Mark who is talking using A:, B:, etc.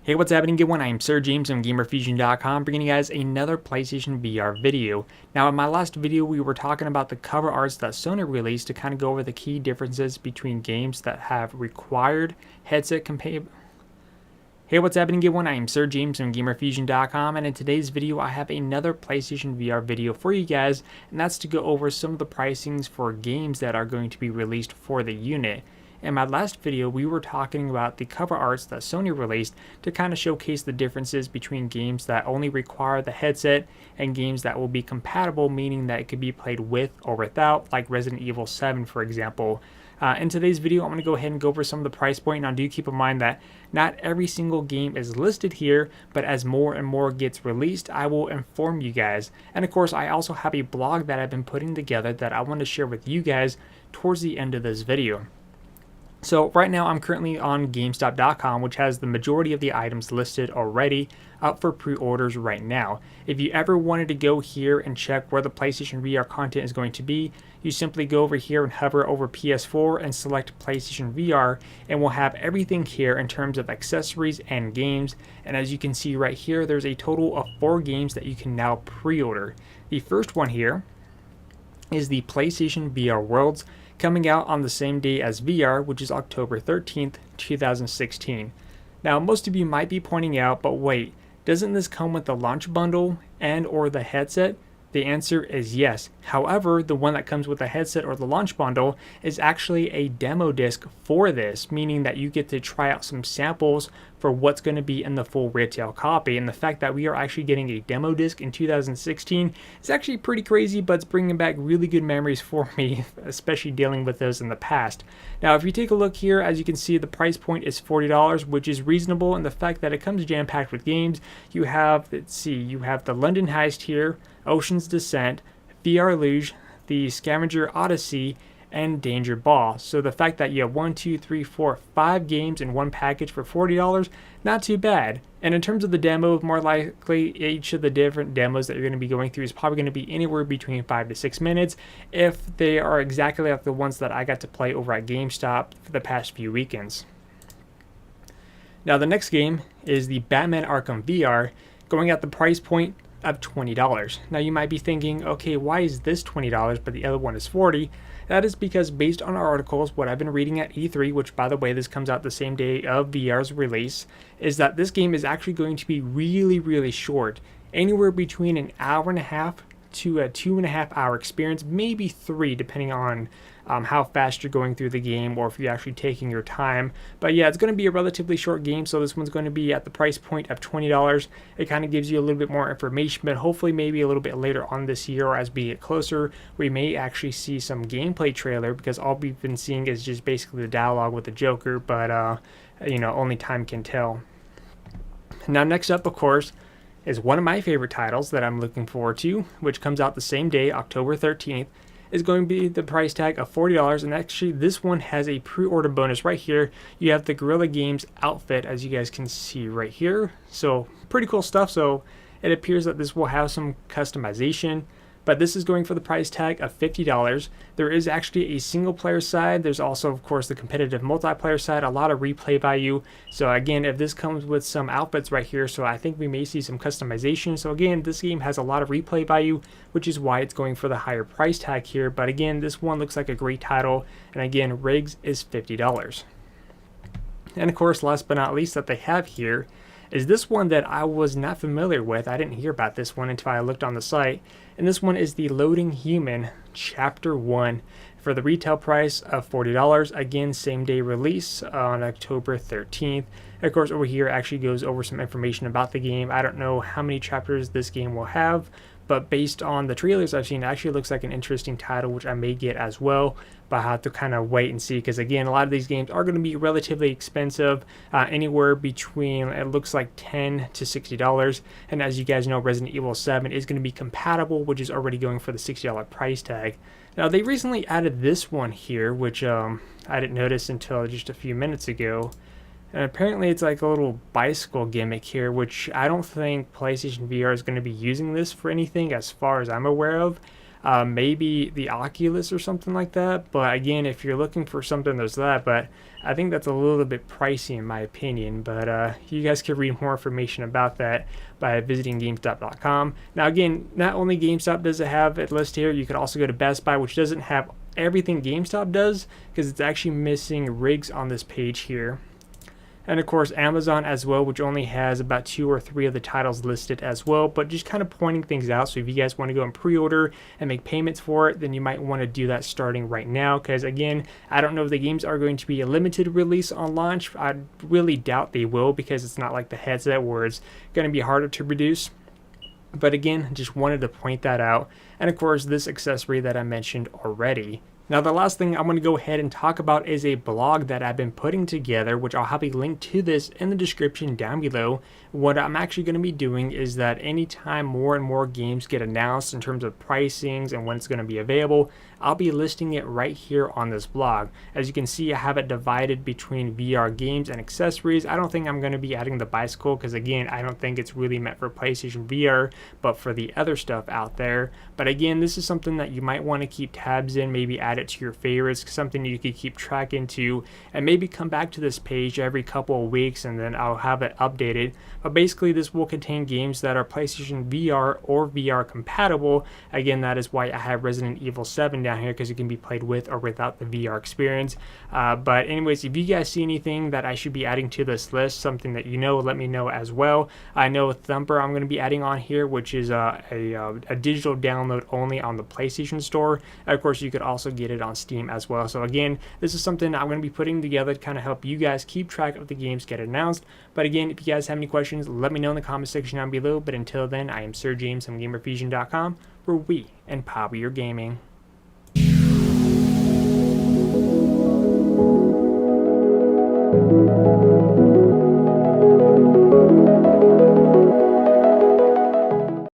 A: Hey, what's happening, good one? I'm SirJames from Gamerfuzion.com, bringing you guys another PlayStation VR video. Now, in my last video, we were talking about the cover arts that Sony released to kind of go over the key differences between games that have required headset compatibility. Hey, what's happening, good one? I'm SirJames from Gamerfuzion.com, and in today's video, I have another PlayStation VR video for you guys, and that's to go over some of the pricings for games that are going to be released for the unit. In my last video, we were talking about the cover arts that Sony released to kind of showcase the differences between games that only require the headset and games that will be compatible, meaning that it could be played with or without, like Resident Evil 7, for example. In today's video, I'm going to go ahead and go over some of the price point. Now, do keep in mind that not every single game is listed here, but as more and more gets released, I will inform you guys. And of course, I also have a blog that I've been putting together that I want to share with you guys towards the end of this video. So right now I'm currently on GameStop.com, which has the majority of the items listed already up for pre-orders right now. If you ever wanted to go here and check where the PlayStation VR content is going to be, you simply go over here and hover over PS4 and select PlayStation VR, and we'll have everything here in terms of accessories and games. And as you can see right here, there's a total of 4 games that you can now pre-order. The first one here is the PlayStation VR Worlds, coming out on the same day as VR, which is October 13th, 2016. Now, most of you might be pointing out, but wait, doesn't this come with the launch bundle and or the headset? The answer is yes. However, the one that comes with the headset or the launch bundle is actually a demo disc for this, meaning that you get to try out some samples for what's going to be in the full retail copy. And the fact that we are actually getting a demo disc in 2016 is actually pretty crazy, but it's bringing back really good memories for me, especially dealing with those in the past. Now, if you take a look here, as you can see, the price point is $40, which is reasonable, and the fact that it comes jam-packed with games. You have, you have the London Heist here, Ocean's Descent, VR Luge, the Scavenger Odyssey, and Danger Ball. So the fact that you have 5 games in one package for $40, not too bad. And in terms of the demo, more likely each of the different demos that you're going to be going through is probably going to be anywhere between 5 to 6 minutes if they are exactly like the ones that I got to play over at GameStop for the past few weekends. Now the next game is the Batman Arkham VR, going at the price point of $20. Now you might be thinking, okay, why is this $20 but the other one is $40? That is because based on our articles, what I've been reading at E3, which by the way, this comes out the same day of VR's release, is that this game is actually going to be really short, anywhere between an hour and a half to a 2.5 hour experience, maybe 3 depending on how fast you're going through the game or if you're actually taking your time. But yeah, it's going to be a relatively short game, so this one's going to be at the price point of $20. It kind of gives you a little bit more information, but hopefully maybe a little bit later on this year or as we get closer, we may actually see some gameplay trailer, because all we've been seeing is just basically the dialogue with the Joker, but you know, only time can tell. Now next up, of course, is one of my favorite titles that I'm looking forward to, which comes out the same day, October 13th, is going to be the price tag of $40, and actually this one has a pre-order bonus right here. You have the Guerrilla Games outfit, as you guys can see right here, so pretty cool stuff. So it appears that this will have some customization, but this is going for the price tag of $50. There is actually a single player side. There's also, of course, the competitive multiplayer side, a lot of replay value. So again, if this comes with some outfits right here, so I think we may see some customization. So again, this game has a lot of replay value, which is why it's going for the higher price tag here. But again, this one looks like a great title. And again, Riggs is $50. And of course, last but not least that they have here is this one that I was not familiar with. I didn't hear about this one until I looked on the site. And this one is the Loading Human Chapter 1 for the retail price of $40. Again, same day release on October 13th. Of course, over here actually goes over some information about the game. I don't know how many chapters this game will have, but based on the trailers I've seen, it actually looks like an interesting title, which I may get as well. But I have to kind of wait and see, because again, a lot of these games are going to be relatively expensive, anywhere between, it looks like $10 to $60. And as you guys know, Resident Evil 7 is going to be compatible, which is already going for the $60 price tag. Now, they recently added this one here, which I didn't notice until just a few minutes ago. And apparently it's like a little bicycle gimmick here, which I don't think PlayStation VR is going to be using this for anything as far as I'm aware of. maybe the Oculus or something like that. But again, if you're looking for something, there's that. But I think that's a little bit pricey in my opinion. But you guys can read more information about that by visiting GameStop.com. Now again, not only GameStop does it have it listed here, you could also go to Best Buy, which doesn't have everything GameStop does because it's actually missing rigs on this page here. And of course Amazon as well, which only has about 2 or 3 of the titles listed as well, but just kind of pointing things out. So if you guys want to go and pre-order and make payments for it, then you might want to do that starting right now, because again, I don't know if the games are going to be a limited release on launch. I really doubt they will, because it's not like the headset where it's going to be harder to produce. But again, just wanted to point that out. And of course this accessory that I mentioned already. Now the last thing I'm going to go ahead and talk about is a blog that I've been putting together, which I'll have a link to this in the description down below. What I'm actually going to be doing is that anytime more and more games get announced in terms of pricings and when it's going to be available, I'll be listing it right here on this blog. As you can see, I have it divided between VR games and accessories. I don't think I'm going to be adding the bicycle because again, I don't think it's really meant for PlayStation VR, but for the other stuff out there. But again, this is something that you might want to keep tabs in, maybe add it to your favorites, something you could keep track into, and maybe come back to this page every couple of weeks and then I'll have it updated. But basically this will contain games that are PlayStation VR or VR compatible. Again, that is why I have Resident Evil 7 down here, because it can be played with or without the VR experience. But anyways, if you guys see anything that I should be adding to this list, something that you know, let me know as well. I know Thumper I'm going to be adding on here, which is a digital download only on the PlayStation Store. And of course, you could also get it on Steam as well. So again, this is something I'm going to be putting together to kind of help you guys keep track of the games get announced. But again, if you guys have any questions, let me know in the comment section down below. But until then, I am SirJames from Gamerfuzion.com, where we empower your gaming.